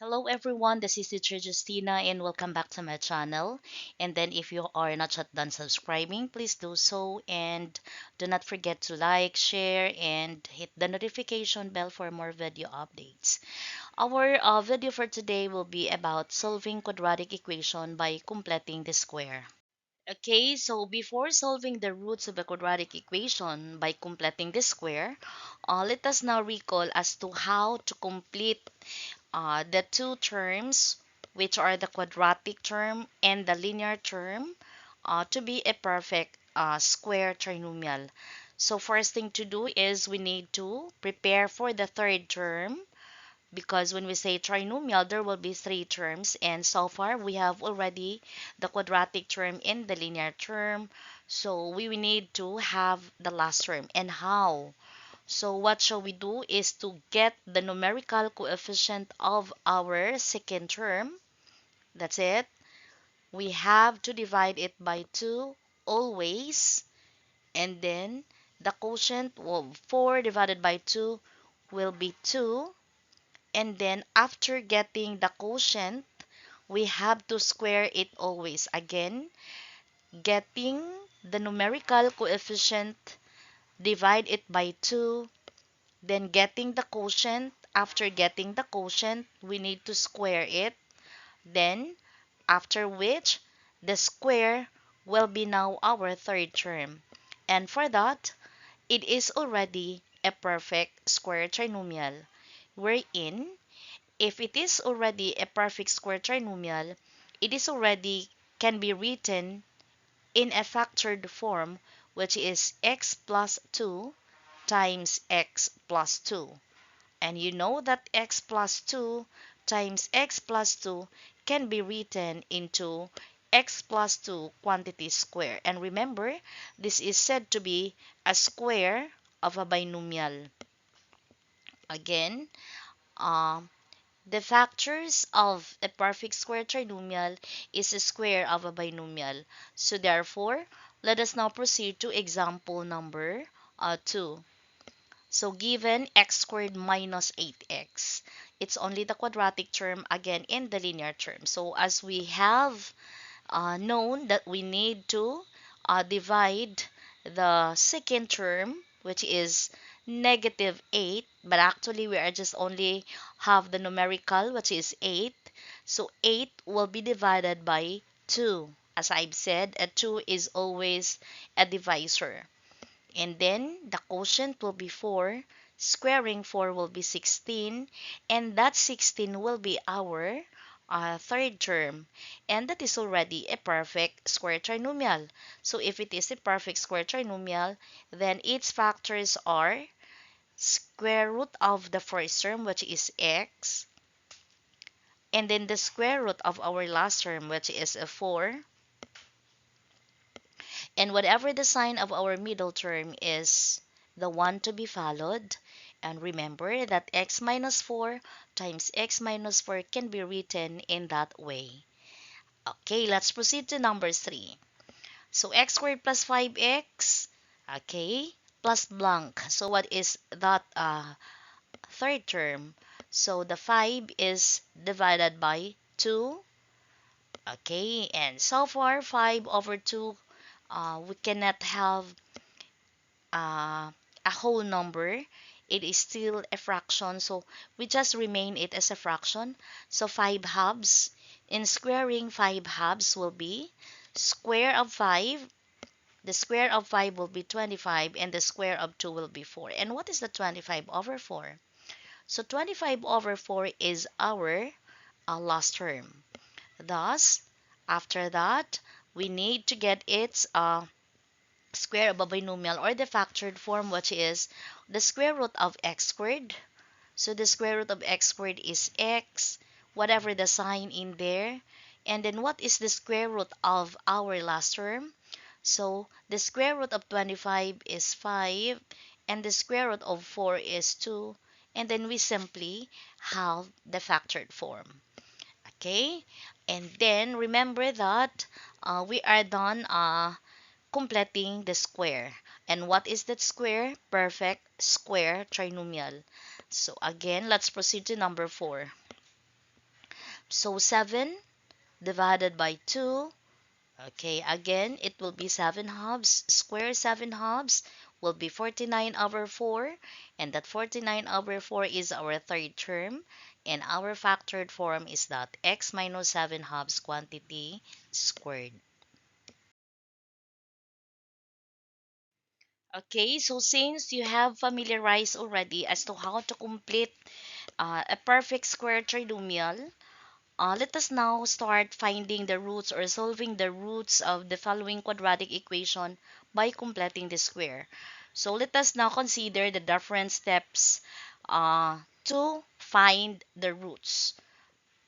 Hello everyone, this is teacher Justina and welcome back to my channel. And then if you are not yet done subscribing, please do so and do not forget to like, share, and hit the notification bell for more video updates. Our video for today will be about solving quadratic equation by completing the square. Okay, so before solving the roots of a quadratic equation by completing the square, let us now recall as to how to complete the two terms, which are the quadratic term and the linear term, to be a perfect square trinomial. So first thing to do is we need to prepare for the third term because when we say trinomial, there will be three terms, and so far we have already the quadratic term and the linear term. So we will need to have the last term. And how? So what shall we do is to get the numerical coefficient of our second term. That's it. We have to divide it by 2 always. And then the quotient of 4 divided by 2 will be 2. And then after getting the quotient, we have to square it always. Again, getting the numerical coefficient, divide it by 2. Then getting the quotient, after getting the quotient, we need to square it. Then, after which, the square will be now our third term. And for that, it is already a perfect square trinomial. Wherein, if it is already a perfect square trinomial, it is already can be written in a factored form, which is x plus 2 times x plus 2. And you know that x plus 2 times x plus 2 can be written into x plus 2 quantity square. And remember, this is said to be a square of a binomial. Again, um, the factors of a perfect square trinomial is the square of a binomial. So therefore, let us now proceed to example number 2. So given x squared minus 8x, it's only the quadratic term again in the linear term. So as we have known that we need to divide the second term, which is negative 8, but actually we are just only have the numerical, which is 8. So 8 will be divided by 2. As I've said, a 2 is always a divisor. And then the quotient will be 4. Squaring 4 will be 16. And that 16 will be our third term. And that is already a perfect square trinomial. So if it is a perfect square trinomial, then its factors are square root of the first term, which is x. And then the square root of our last term, which is a 4. And whatever the sign of our middle term is the one to be followed. And remember that x minus 4 times x minus 4 can be written in that way. Okay, let's proceed to number 3. So x squared plus 5x, okay, plus blank. So what is that third term? So the 5 is divided by 2. Okay, and so far 5 over 2, we cannot have uh, a whole number. It is still a fraction, so we just remain it as a fraction. So 5 halves. In squaring, 5 halves will be square of 5. The square of 5 will be 25, and the square of 2 will be 4. And what is the 25 over 4? So 25 over 4 is our last term. Thus, after that, we need to get its square of a binomial or the factored form, which is the square root of x squared. So the square root of x squared is x, whatever the sign in there. And then what is the square root of our last term? So the square root of 25 is 5, and the square root of 4 is 2. And then we simply have the factored form. Okay? And then remember that we are done completing the square. And what is that square? Perfect square trinomial. So again, let's proceed to number 4. So 7 divided by 2. Okay, again, it will be 7 halves. Square 7 halves will be 49 over 4. And that 49 over 4 is our third term. And our factored form is that x minus 7 halves quantity squared. Okay, so since you have familiarized already as to how to complete a perfect square trinomial, let us now start finding the roots or solving the roots of the following quadratic equation by completing the square. So let us now consider the different steps to find the roots.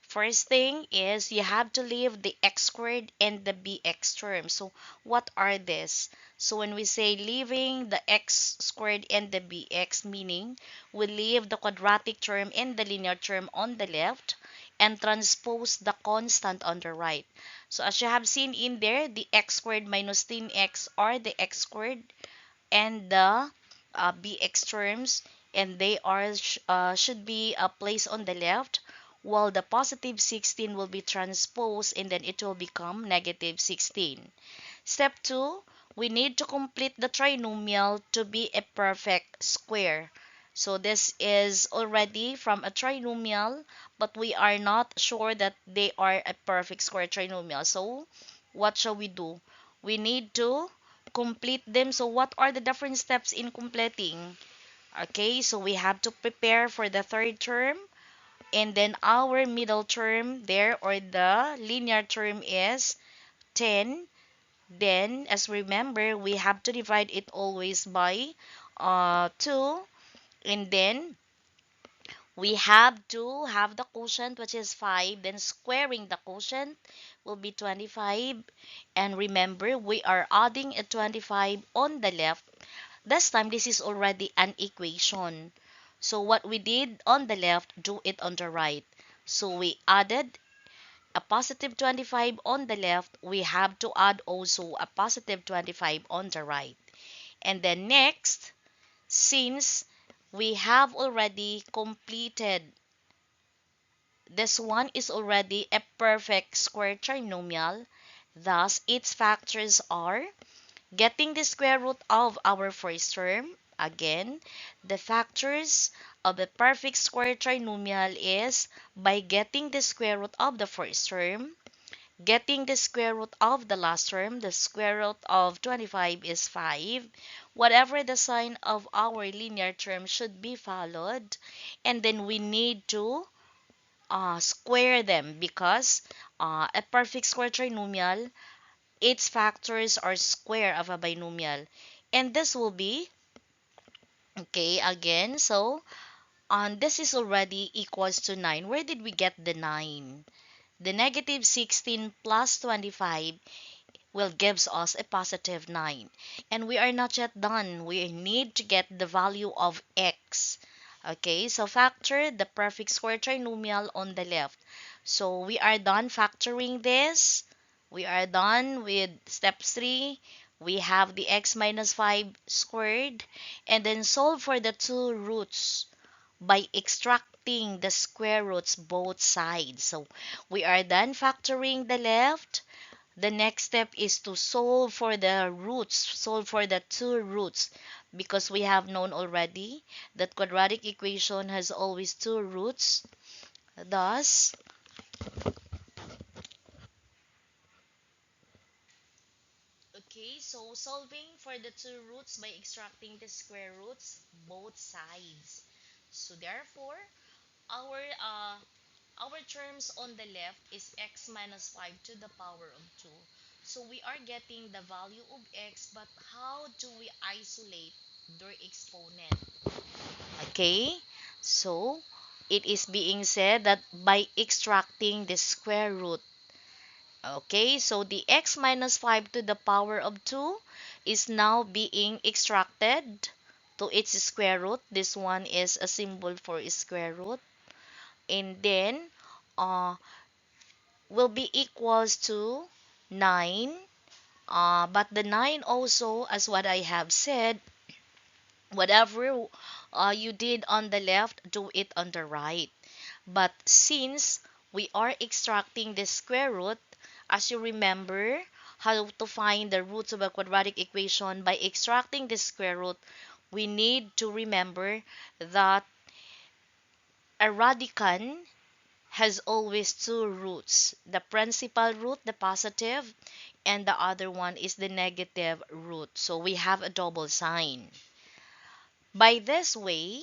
First thing is you have to leave the x squared and the bx term. So what are this? So when we say leaving the x squared and the bx, meaning we leave the quadratic term and the linear term on the left and transpose the constant on the right. So as you have seen in there, the x squared minus 10x are the x squared and the bx terms, and they are should be placed on the left, while the positive 16 will be transposed and then it will become negative 16. Step 2, we need to complete the trinomial to be a perfect square. So this is already from a trinomial, but we are not sure that they are a perfect square trinomial. So what shall we do? We need to complete them. So what are the different steps in completing? Okay, so we have to prepare for the third term, and then our middle term there or the linear term is 10. Then, as remember, we have to divide it always by 2. And then, we have to have the quotient, which is 5. Then, squaring the quotient will be 25. And remember, we are adding a 25 on the left. This time, this is already an equation. So, what we did on the left, do it on the right. So, we added a positive 25 on the left, we have to add also a positive 25 on the right. And then next, since we have already completed, this one is already a perfect square trinomial, thus its factors are getting the square root of our first term. Again, the factors of a perfect square trinomial is by getting the square root of the first term, getting the square root of the last term. The square root of 25 is 5. Whatever the sign of our linear term should be followed. And then we need to square them because a perfect square trinomial, its factors are square of a binomial. And this will be, okay, again, so this is already equals to 9. Where did we get the 9? The negative 16 plus 25 will gives us a positive 9. And we are not yet done. We need to get the value of x. Okay, so factor the perfect square trinomial on the left. So we are done factoring this. We are done with step 3. We have the x minus 5 squared. And then solve for the two roots by extracting the square roots both sides. So we are done factoring the left. The next step is to solve for the roots, solve for the two roots, because we have known already that quadratic equation has always two roots. Thus, okay, so solving for the two roots by extracting the square roots both sides. So therefore, our uh, our terms on the left is x minus 5 to the power of 2. So we are getting the value of x, but how do we isolate their exponent? Okay, so it is being said that by extracting the square root. Okay, so the x minus 5 to the power of 2 is now being extracted to its square root. This one is a symbol for square root. And then uh, will be equals to 9. But the 9 also, as what I have said, whatever you did on the left, do it on the right. But since we are extracting the square root. As you remember, how to find the roots of a quadratic equation by extracting the square root, we need to remember that a radicand has always two roots. The principal root, the positive, and the other one is the negative root. So we have a double sign. By this way,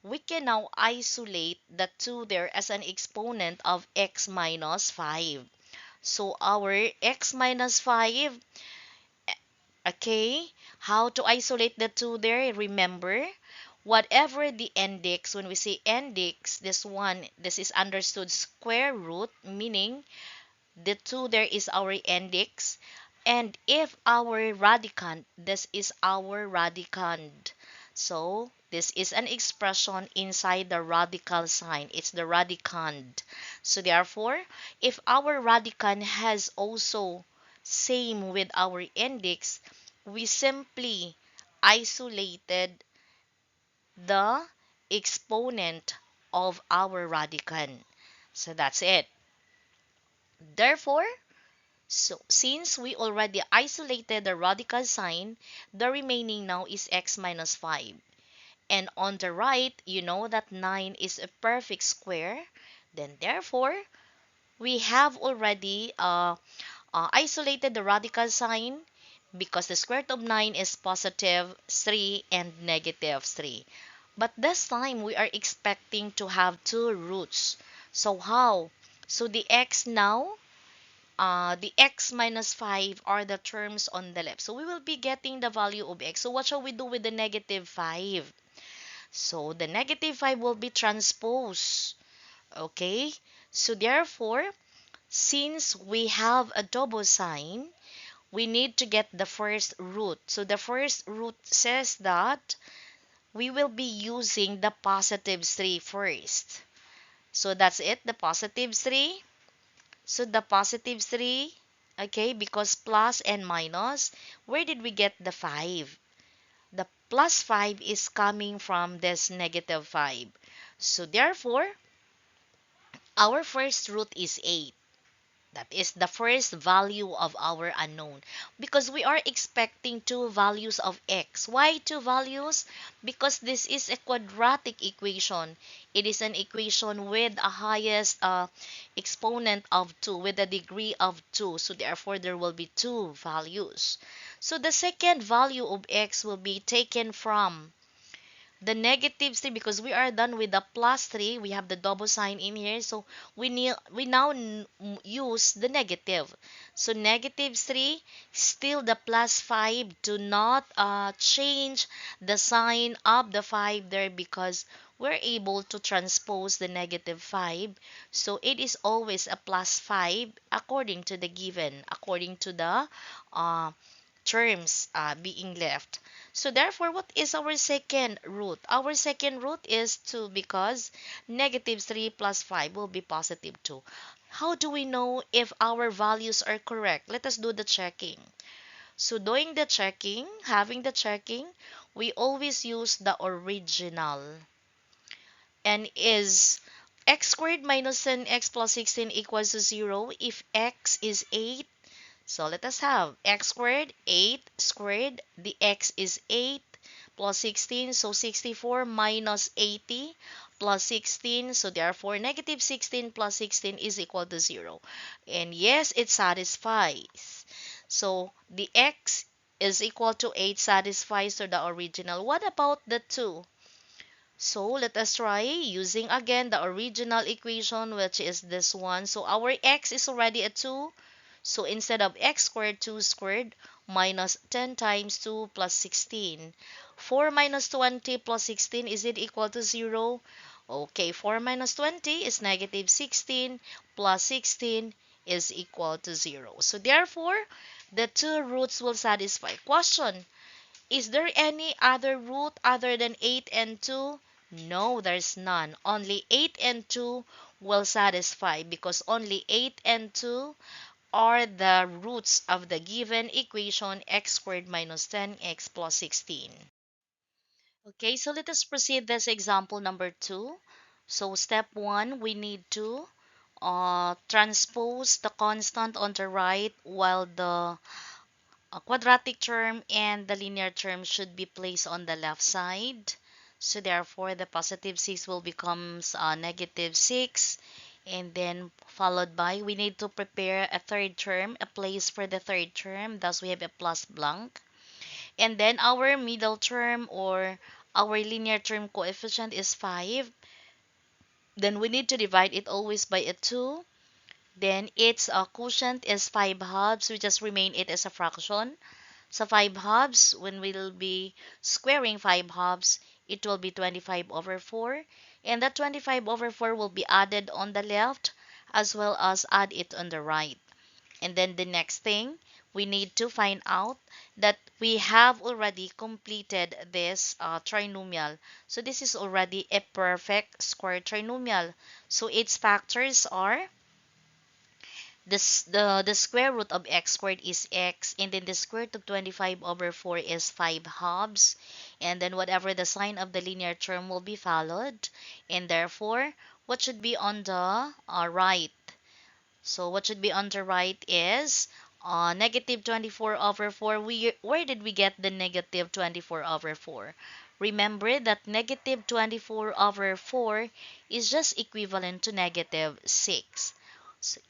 we can now isolate the 2 there as an exponent of x minus 5. So our x minus 5, okay, how to isolate the 2 there? Remember, whatever the index, when we say index, this is understood square root, meaning the 2 there is our index. And if our radicand, this is our radicand. So this is an expression inside the radical sign. It's the radicand. So therefore, if our radicand has also same with our index, we simply isolated the exponent of our radicand. So that's it. Therefore, so since we already isolated the radical sign, the remaining now is x minus 5. And on the right, you know that 9 is a perfect square. Then therefore, we have already isolated the radical sign because the square root of 9 is positive 3 and negative 3. But this time, we are expecting to have two roots. So how? So the x minus 5 are the terms on the left. So we will be getting the value of x. So what shall we do with the negative 5? So the negative 5 will be transposed. Okay? So therefore, since we have a double sign, we need to get the first root. So the first root says that we will be using the positive 3 first. So that's it, the positive 3. So the positive 3, okay, because plus and minus, where did we get the 5? The plus 5 is coming from this negative 5. So therefore, our first root is 8. That is the first value of our unknown. Because we are expecting two values of x. Why two values? Because this is a quadratic equation. It is an equation with a highest exponent of 2, with a degree of 2. So therefore, there will be two values. So the second value of x will be taken from the negative 3, because we are done with the plus 3. We have the double sign in here, so we now use the negative. So negative 3, still the plus 5. Do not change the sign of the 5 there, because we're able to transpose the negative 5. So it is always a plus 5 according to the given, according to the uh, terms being left. So therefore, what is our second root? Our second root is 2, because negative 3 plus 5 will be positive 2. How do we know if our values are correct? Let us do the checking. So doing the checking, having the checking, we always use the original. And is x squared minus 10x plus 16 equals to 0 if x is 8? So let us have x squared, 8 squared, the x is 8 plus 16, so 64 minus 80 plus 16, so therefore negative 16 plus 16 is equal to 0. And yes, it satisfies. So the x is equal to 8 satisfies to the original. What about the 2? So let us try using again the original equation, which is this one. So our x is already a 2. So instead of x squared, 2 squared minus 10 times 2 plus 16. 4 minus 20 plus 16, is it equal to 0? Okay, 4 minus 20 is negative 16 plus 16 is equal to 0. So therefore, the two roots will satisfy. Question, is there any other root other than 8 and 2? No, there's none. Only 8 and 2 will satisfy, because only 8 and 2 are the roots of the given equation x squared minus 10x plus 16. Okay, so let us proceed this example number 2. So step 1, we need to transpose the constant on the right, while the quadratic term and the linear term should be placed on the left side. So therefore, the positive 6 will becomes negative 6. And then followed by, we need to prepare a third term, a place for the third term. Thus, we have a plus blank. And then our middle term or our linear term coefficient is 5. Then we need to divide it always by a 2. Then its quotient is 5 halves. We just remain it as a fraction. So 5 halves, when we'll be squaring 5 halves, it will be 25 over 4. And that 25 over 4 will be added on the left as well as add it on the right. And then the next thing, we need to find out that we have already completed this trinomial. So this is already a perfect square trinomial. So its factors are the square root of x squared is x, and then the square root of 25 over 4 is 5 halves, and then whatever the sign of the linear term will be followed, and therefore what should be on the right? So what should be on the right is negative 24 over 4. Where did we get the negative 24 over 4? Remember that negative 24 over 4 is just equivalent to negative 6.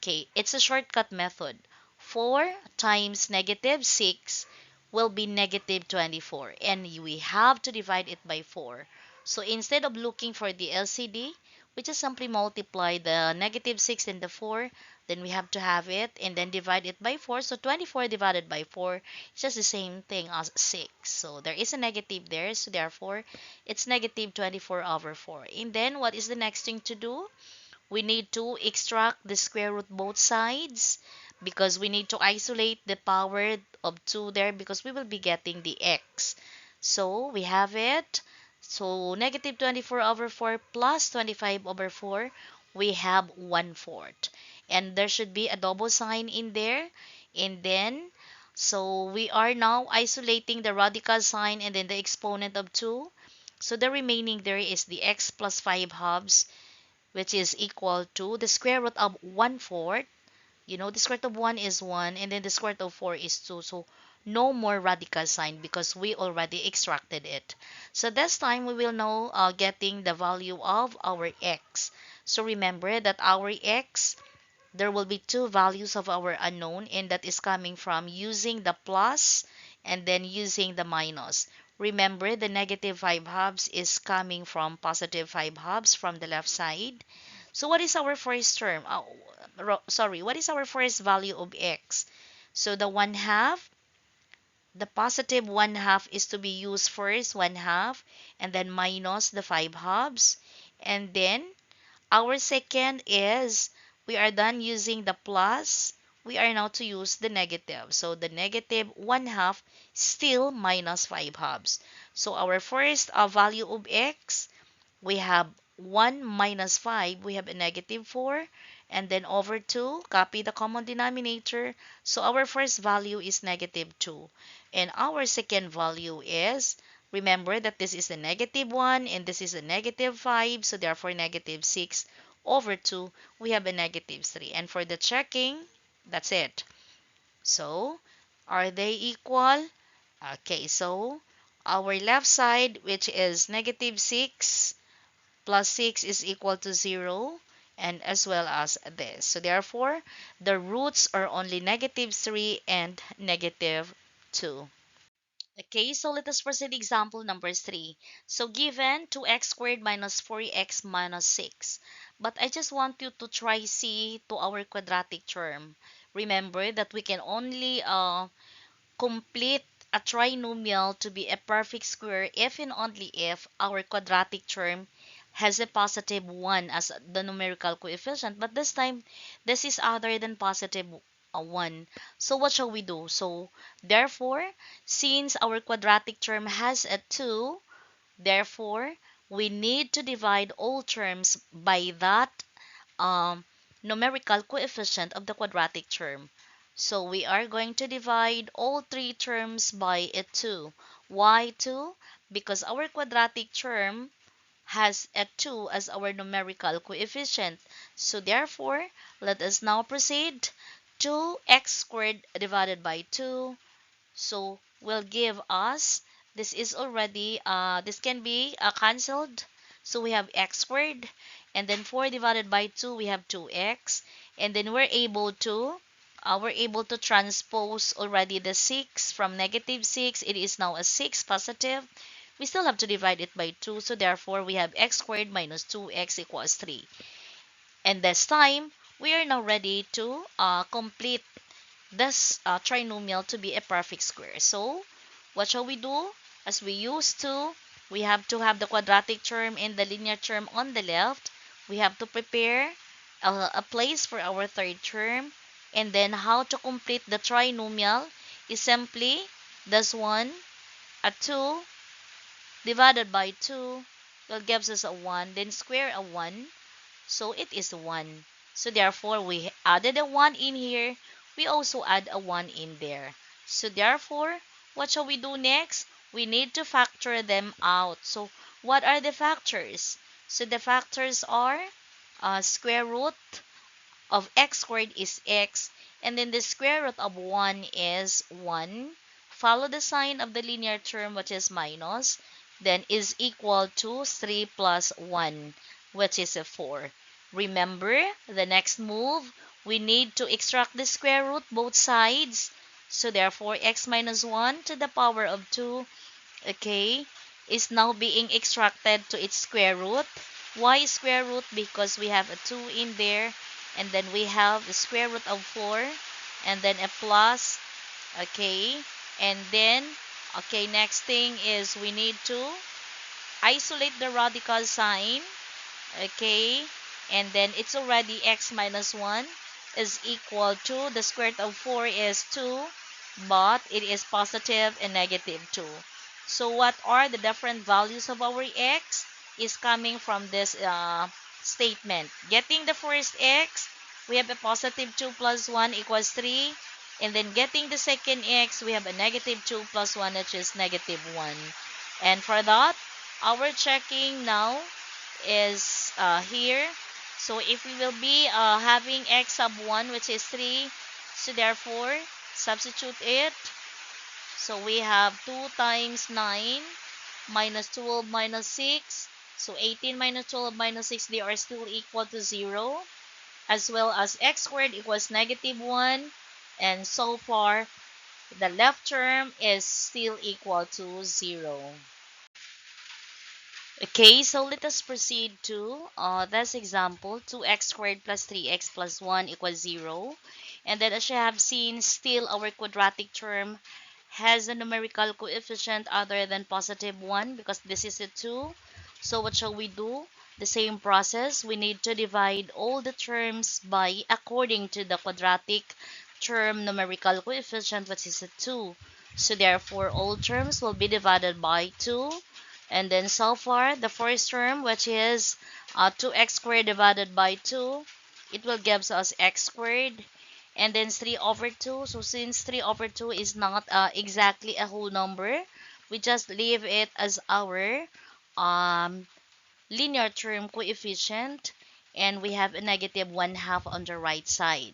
Okay, it's a shortcut method. 4 times negative 6 will be negative 24, and we have to divide it by 4. So instead of looking for the LCD, we just simply multiply the negative 6 and the 4, then we have to have it and then divide it by 4. So 24 divided by 4 is just the same thing as 6. So there is a negative there, so therefore it's negative 24 over 4. And then what is the next thing to do? We need to extract the square root both sides because we need to isolate the power of 2 there because we will be getting the x. So we have it. So negative 24 over 4 plus 25 over 4, we have 1/4. And there should be a double sign in there. And then, so we are now isolating the radical sign and then the exponent of 2. So the remaining there is the x plus 5 halves, which is equal to the square root of 1/4. You know, the square root of 1 is 1, and then the square root of 4 is 2. So no more radical sign because we already extracted it. So this time we will now getting the value of our x. So remember that our x, there will be two values of our unknown, and that is coming from using the plus and then using the minus. Remember, the negative 5 halves is coming from positive 5 halves from the left side. So what is our first term? What is our first value of x? So the 1/2, the positive 1/2 is to be used first, 1/2, and then minus the 5 halves. And then our second is we are done using the plus. We are now to use the negative. So the negative 1/2 still minus 5 halves. So our first value of x, we have 1 minus 5. We have a negative 4. And then over 2, copy the common denominator. So our first value is negative 2. And our second value is, remember that this is a negative 1 and this is a negative 5. So therefore negative 6 over 2, we have a negative 3. And for the checking, that's it. So are they equal? Okay, so our left side, which is negative 6 plus 6 is equal to 0, and as well as this. So therefore, the roots are only negative 3 and negative 2. Okay, so let us proceed example number 3. So given 2x squared minus 4x minus 6. But I just want you to try see to our quadratic term. Remember that we can only complete a trinomial to be a perfect square if and only if our quadratic term has a positive 1 as the numerical coefficient. But this time, this is other than positive 1. So what shall we do? So therefore, since our quadratic term has a 2, therefore, we need to divide all terms by that um, numerical coefficient of the quadratic term. So we are going to divide all three terms by a 2. Why 2? Because our quadratic term has a 2 as our numerical coefficient. So therefore, let us now proceed. 2x squared divided by 2, so will give us, this is already, this can be cancelled. So we have x squared, and then 4 divided by 2, we have 2x. And then we're able to transpose already the 6 from negative 6. It is now a 6 positive. We still have to divide it by 2. So therefore, we have x squared minus 2x equals 3. And this time, we are now ready to complete this trinomial to be a perfect square. So, what shall we do? As we used to, we have to have the quadratic term and the linear term on the left. We have to prepare a place for our third term. And then how to complete the trinomial is simply this one, a 2 divided by 2 will gives us a 1, then square a 1. So it is 1. So therefore, we added a 1 in here. We also add a 1 in there. So therefore, what shall we do next? We need to factor them out. So what are the factors? So the factors are square root of x squared is x, and then the square root of 1 is 1. Follow the sign of the linear term, which is minus, then is equal to 3 plus 1, which is a 4. Remember, the next move, we need to extract the square root both sides. So therefore, x minus 1 to the power of 2, okay, is now being extracted to its square root. Why square root? Because we have a 2 in there, and then we have the square root of 4, and then a plus, okay, and then, okay, next thing is we need to isolate the radical sign, okay, and then it's already x minus 1 is equal to, the square root of 4 is 2, but it is positive and negative 2. So what are the different values of our x is coming from this statement. Getting the first x, we have a positive 2 plus 1 equals 3. And then getting the second x, we have a negative 2 plus 1, which is negative 1. And for that, our checking now is here. So if we will be having x sub 1, which is 3, so therefore substitute it. So we have 2 times 9 minus 12 minus 6. So 18 minus 12 minus 6, they are still equal to 0. As well as x squared equals negative 1. And so far, the left term is still equal to 0. Okay, so let us proceed to this example. 2x squared plus 3x plus 1 equals 0. And then as you have seen, still our quadratic term has a numerical coefficient other than positive 1 because this is a 2. So what shall we do? The same process. We need to divide all the terms by according to the quadratic term numerical coefficient, which is a 2. So therefore, all terms will be divided by 2. And then so far, the first term, which is 2x squared divided by 2, it will give us x squared. And then 3 over 2. So since 3 over 2 is not exactly a whole number, we just leave it as our um, linear term coefficient. And we have a negative 1/2 on the right side.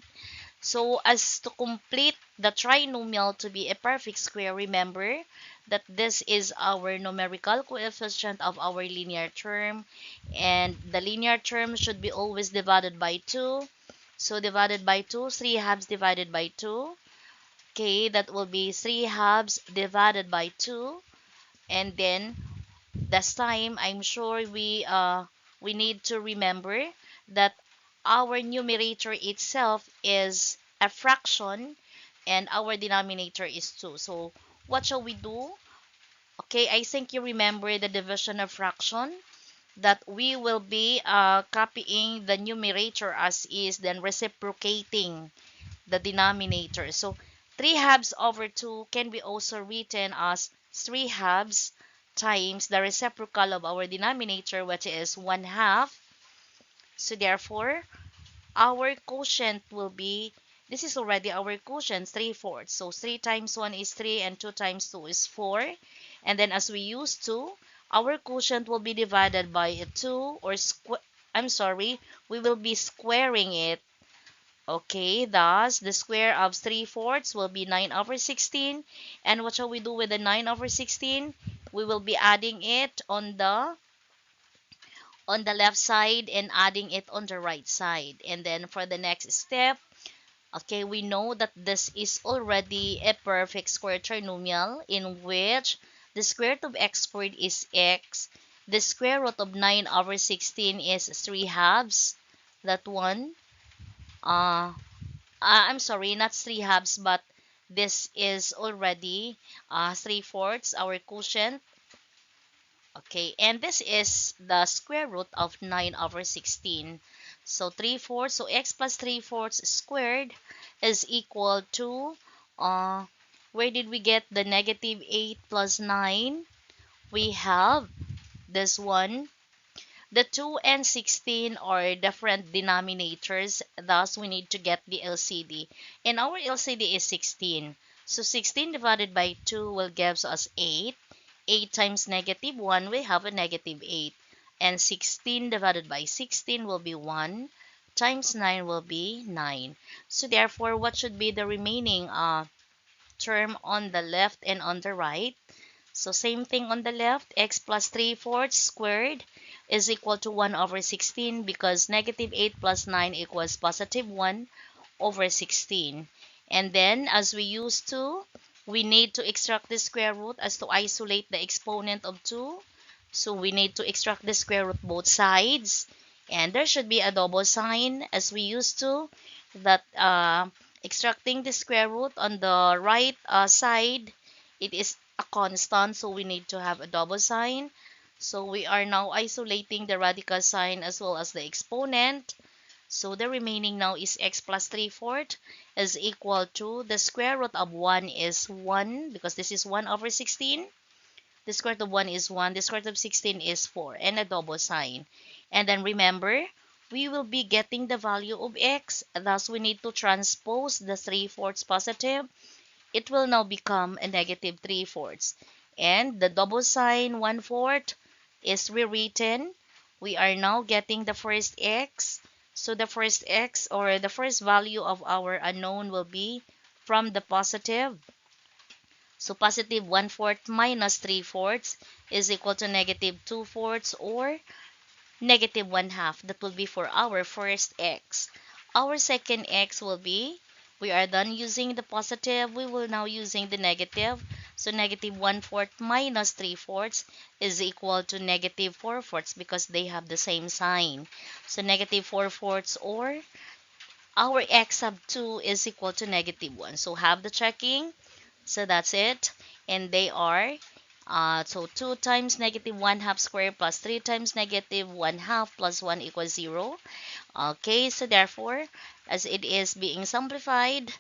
So as to complete the trinomial to be a perfect square, remember that this is our numerical coefficient of our linear term, and the linear term should be always divided by 2. So divided by 2, 3 halves divided by 2. Okay, that will be 3 halves divided by 2. And then this time, I'm sure we need to remember that our numerator itself is a fraction and our denominator is 2. So what shall we do? Okay, I think you remember the division of fraction, that we will be copying the numerator as is, then reciprocating the denominator. So 3 halves over 2 can be also written as 3 halves times the reciprocal of our denominator, which is 1/2. So therefore, our quotient will be, this is already our quotient, 3/4. So 3 times 1 is 3 and 2 times 2 is 4. And then as we used to, our quotient will be divided by a 2 or I'm sorry, we will be squaring it. Okay, thus the square of 3/4 will be 9 over 16. And what shall we do with the 9 over 16? We will be adding it on the left side and adding it on the right side. And then for the next step, okay, we know that this is already a perfect square trinomial in which the square root of x squared is x. The square root of 9 over 16 is 3 halves. That one. I'm sorry, not 3 halves, but this is already 3/4, our quotient. Okay, and this is the square root of 9 over 16. So 3/4, so x plus 3/4 squared is equal to, uh, where did we get the negative 8 plus 9? We have this one. The 2 and 16 are different denominators, thus we need to get the LCD. And our LCD is 16. So 16 divided by 2 will give us 8. 8 times negative 1, we have a negative 8. And 16 divided by 16 will be 1. Times 9 will be 9. So therefore, what should be the remaining term on the left and on the right? So same thing on the left, x plus 3/4 squared is equal to 1 over 16 because negative 8 plus 9 equals positive 1 over 16. And then as we used to, we need to extract the square root as to isolate the exponent of 2. So we need to extract the square root both sides. And there should be a double sign as we used to, that extracting the square root on the right side, it is a constant, so we need to have a double sign. So we are now isolating the radical sign as well as the exponent. So the remaining now is x plus 3/4 is equal to the square root of 1 is 1 because this is 1 over 16. The square root of 1 is 1. The square root of 16 is 4 and a double sign. And then remember, we will be getting the value of x. Thus, we need to transpose the 3/4 positive. It will now become a negative 3/4. And the double sign 1/4 is rewritten. We are now getting the first x. So the first x or the first value of our unknown will be from the positive. So positive 1/4 minus 3/4 is equal to negative 2/4 or negative 1/2. That will be for our first x. Our second x will be, we are done using the positive, we will now using the negative. So negative 1/4 minus 3/4 is equal to negative 4/4 because they have the same sign. So negative 4/4 or our x sub 2 is equal to negative 1. So have the checking. So that's it. And they are, so 2 times negative 1/2 square plus 3 times negative 1/2 plus 1 equals 0. Okay, so therefore, as it is being simplified,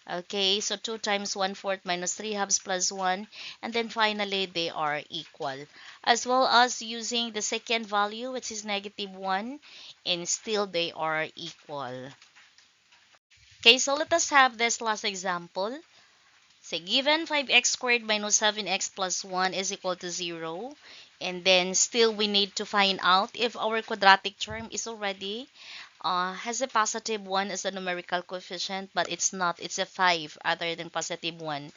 okay, so 2 times 1/4 minus 3/2 plus 1. And then finally, they are equal. As well as using the second value, which is negative 1, and still they are equal. Okay, so let us have this last example. Say given 5x squared minus 7x plus 1 is equal to 0. And then still we need to find out if our quadratic term is already has a positive 1 as a numerical coefficient, but it's not. It's a 5 other than positive 1.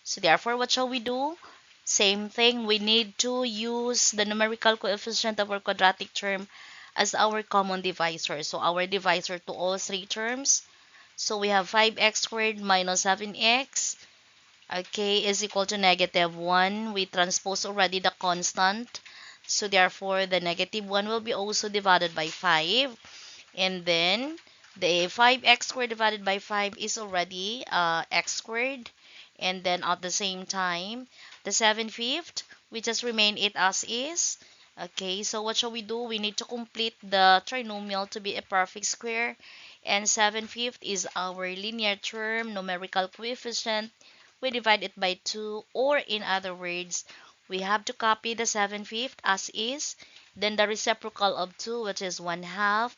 So therefore, what shall we do? Same thing. We need to use the numerical coefficient of our quadratic term as our common divisor. So our divisor to all three terms. So we have 5x squared minus 7x, okay, is equal to negative 1. We transpose already the constant. So therefore, the negative 1 will be also divided by 5. And then, the 5x squared divided by 5 is already x squared. And then at the same time, the 7/5, we just remain it as is. Okay, so what shall we do? We need to complete the trinomial to be a perfect square. And 7/5 is our linear term, numerical coefficient. We divide it by 2, or in other words, we have to copy the 7/5 as is, then the reciprocal of 2, which is 1/2,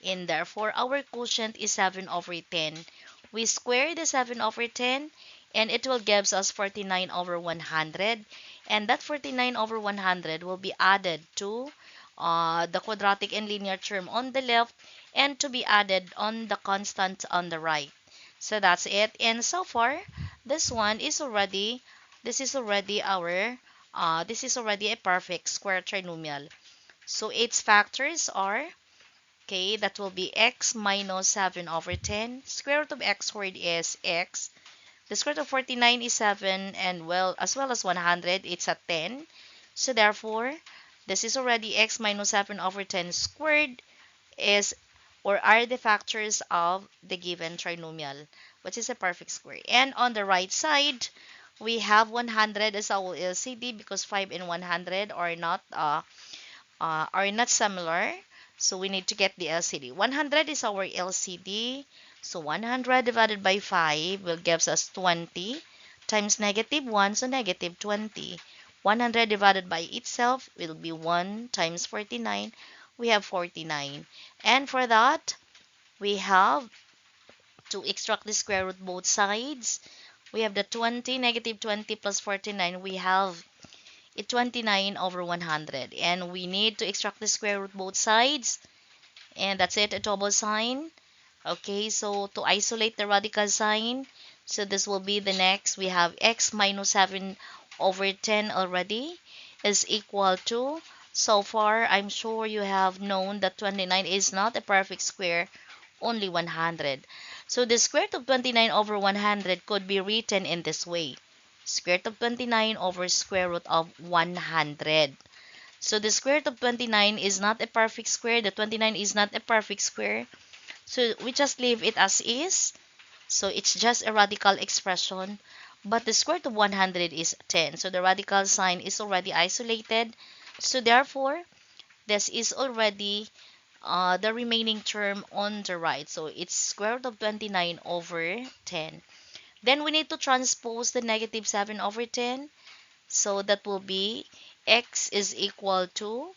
and therefore our quotient is 7 over 10. We square the 7 over 10, and it will give us 49 over 100. And that 49 over 100 will be added to the quadratic and linear term on the left and to be added on the constant on the right. So that's it. And so far, this one is already, this is already our, this is already a perfect square trinomial. So its factors are, okay, that will be x minus 7 over 10. Square root of x squared is x. The square root of 49 is 7, and well, as well as 100, it's at 10. So therefore, this is already x minus 7 over 10 squared is or are the factors of the given trinomial, which is a perfect square. And on the right side, we have 100 as our LCD because 5 and 100 are not similar. So we need to get the LCD. 100 is our LCD. So 100 divided by 5 will gives us 20 times negative 1, so negative 20. 100 divided by itself will be 1 times 49. We have 49. And for that, we have to extract the square root both sides. We have the 20, negative 20 plus 49. We have 29 over 100, and we need to extract the square root both sides, and that's it, a double sign. Okay, so to isolate the radical sign, so this will be the next. We have x minus 7 over 10 already is equal to, so far I'm sure you have known that 29 is not a perfect square, only 100. So the square root of 29 over 100 could be written in this way. Square root of 29 over square root of 100. So the square root of 29 is not a perfect square. The 29 is not a perfect square. So we just leave it as is. So it's just a radical expression. But the square root of 100 is 10. So the radical sign is already isolated. So therefore, this is already the remaining term on the right. So it's square root of 29 over 10. Then we need to transpose the negative 7 over 10. So that will be x is equal to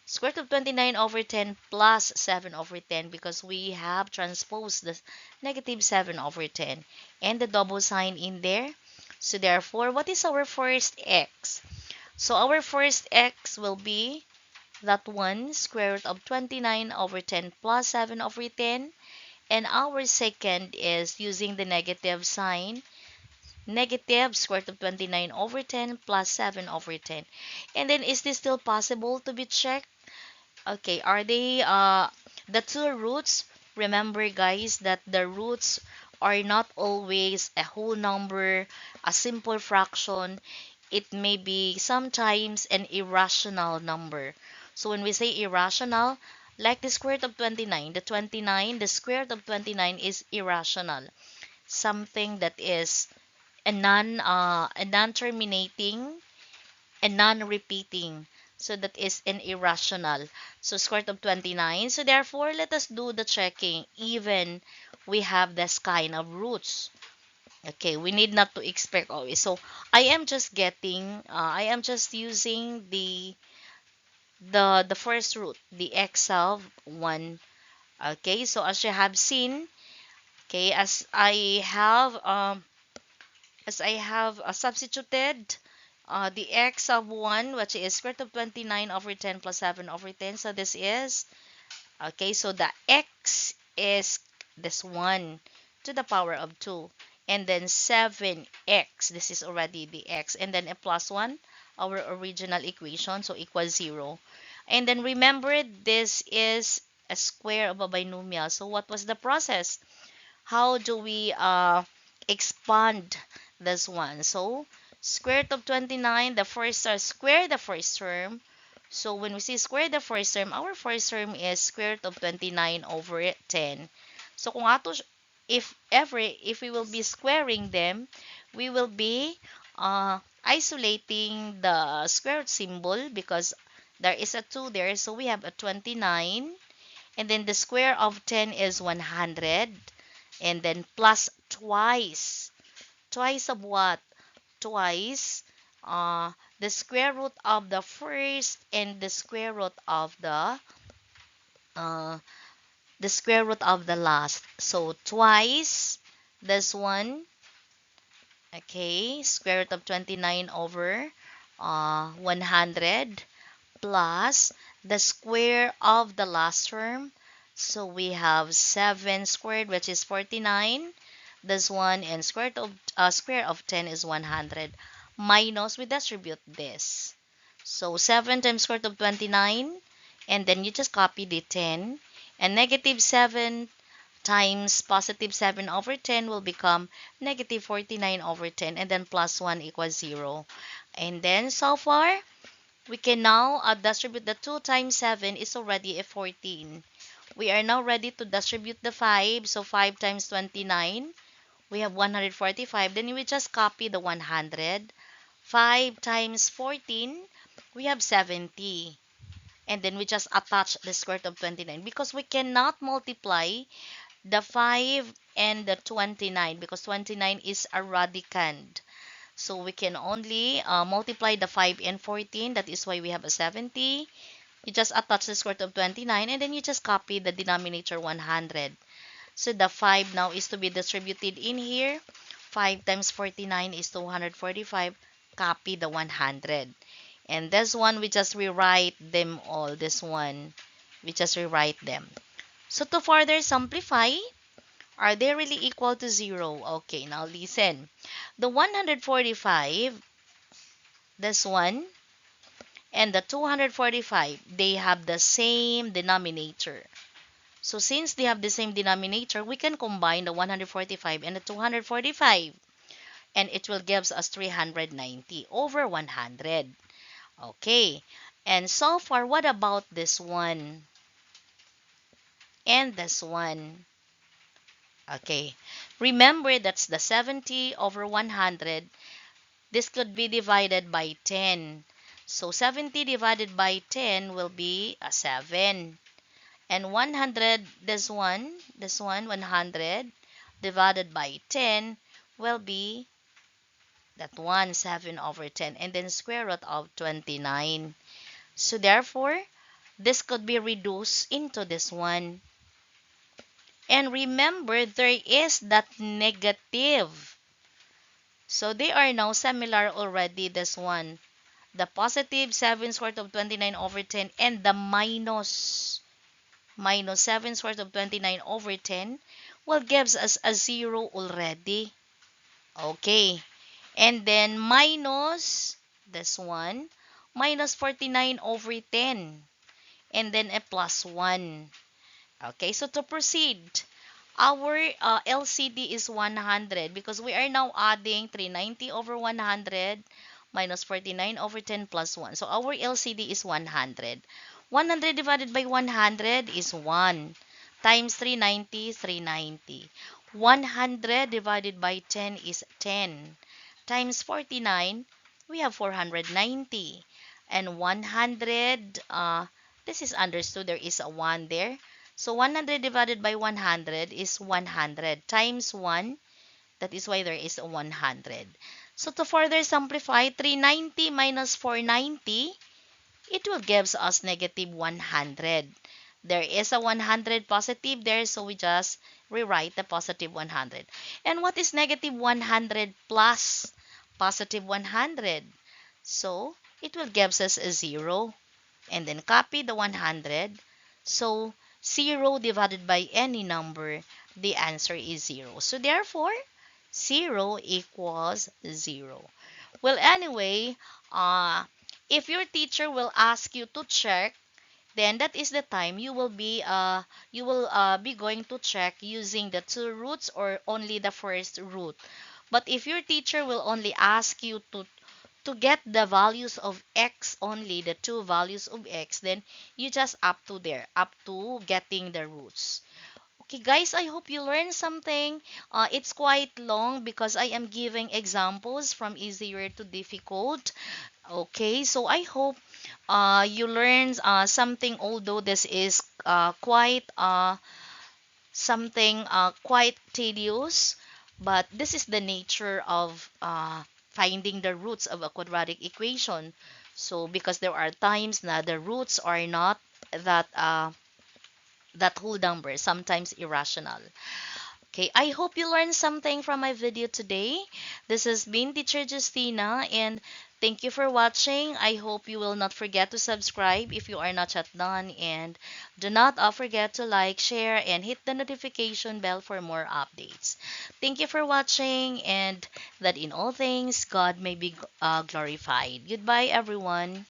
square root of 29 over 10 plus 7 over 10, because we have transposed the negative 7 over 10 and the double sign in there. So therefore, what is our first x? So our first x will be that one, square root of 29 over 10 plus 7 over 10. And our second is using the negative sign, negative square root of 29 over 10 plus 7 over 10. And then is this still possible to be checked? Okay, are they the two roots? Remember guys that the roots are not always a whole number, a simple fraction. It may be sometimes an irrational number. So when we say irrational, like the square root of 29, the square root of 29 is irrational. Something that is a non-terminating and non-repeating. So that is an irrational. So square root of 29. So therefore, let us do the checking. Even we have this kind of roots. Okay, we need not to expect always. So I am just using the first root, the x of 1. Okay, so as you have seen, okay, as I have substituted the x of 1, which is square root of 29 over 10 plus 7 over 10. So this is, okay, so the x is this 1 to the power of 2. And then 7x, this is already the x. And then a plus 1, our original equation, so equals 0. And then remember, this is a square of a binomial. So what was the process? How do we expand this one? So square root of 29, the first square the first term. So when we say square the first term, our first term is square root of 29 over 10. So kung if we will be squaring them, we will be isolating the square root symbol because there is a 2 there. So we have a 29, and then the square of 10 is 100, and then plus twice. Twice of what? Twice the square root of the first and uh, the square root of the last. So twice this one, okay, square root of 29 over 100 plus the square of the last term. So we have 7 squared, which is 49. This one, and square of 10 is 100. Minus, we distribute this. So 7 times square root of 29, and then you just copy the 10. And negative 7 times positive 7 over 10 will become negative 49 over 10, and then plus 1 equals 0. And then so far, we can now distribute the 2 times 7 is already a 14. We are now ready to distribute the 5. So 5 times 29, we have 145. Then we just copy the 100. 5 times 14, we have 70. And then we just attach the square root of 29 because we cannot multiply the 5 and the 29 because 29 is a radicand. So we can only multiply the 5 and 14. That is why we have a 70. You just attach the square root of 29, and then you just copy the denominator 100. So the 5 now is to be distributed in here. 5 times 49 is 245. Copy the 100. And this one, we just rewrite them all. This one, we just rewrite them. So to further simplify, are they really equal to 0? Okay, now listen. The 145, this one, and the 245, they have the same denominator. So since they have the same denominator, we can combine the 145 and the 245. And it will give us 390 over 100. Okay. And so far, what about this one and this one? Okay. Remember, that's the 70 over 100. This could be divided by 10. So 70 divided by 10 will be a 7. And 100, this one, 100 divided by 10 will be that one, 7 over 10. And then square root of 29. So therefore, this could be reduced into this one. And remember, there is that negative. So they are now similar already, this one. The positive 7 square root of 29 over 10 and the minus 7 square root of 29 over 10 will gives us a 0 already. Okay. And then minus this one, minus 49 over 10. And then a plus 1. Okay, so to proceed, our LCD is 100 because we are now adding 390 over 100 minus 49 over 10 plus 1. So our LCD is 100. 100 divided by 100 is 1 times 390, 390. 100 divided by 10 is 10 times 49, we have 490. And 100, this is understood, there is a 1 there. So 100 divided by 100 is 100 times 1. That is why there is a 100. So to further simplify, 390 minus 490, it will gives us negative 100. There is a 100 positive there, so we just rewrite the positive 100. And what is negative 100 plus positive 100? So it will gives us a 0. And then copy the 100. So 0 divided by any number, the answer is 0. So therefore, 0 equals 0. Well, anyway, if your teacher will ask you to check, then that is the time you will be going to check using the two roots or only the first root. But if your teacher will only ask you to get the values of x only, the two values of x, then you just up to there, up to getting the roots. Okay, guys, I hope you learned something. It's quite long because I am giving examples from easier to difficult. Okay, so I hope you learned something, although this is quite something quite tedious, but this is the nature of finding the roots of a quadratic equation. So because there are times that the roots are not that that whole number, sometimes irrational. Okay, I hope you learned something from my video today. This has been Teacher Justina, and Thank you for watching. I hope you will not forget to subscribe if you are not yet done. And do not forget to like, share, and hit the notification bell for more updates. Thank you for watching, and that in all things, God may be glorified. Goodbye, everyone.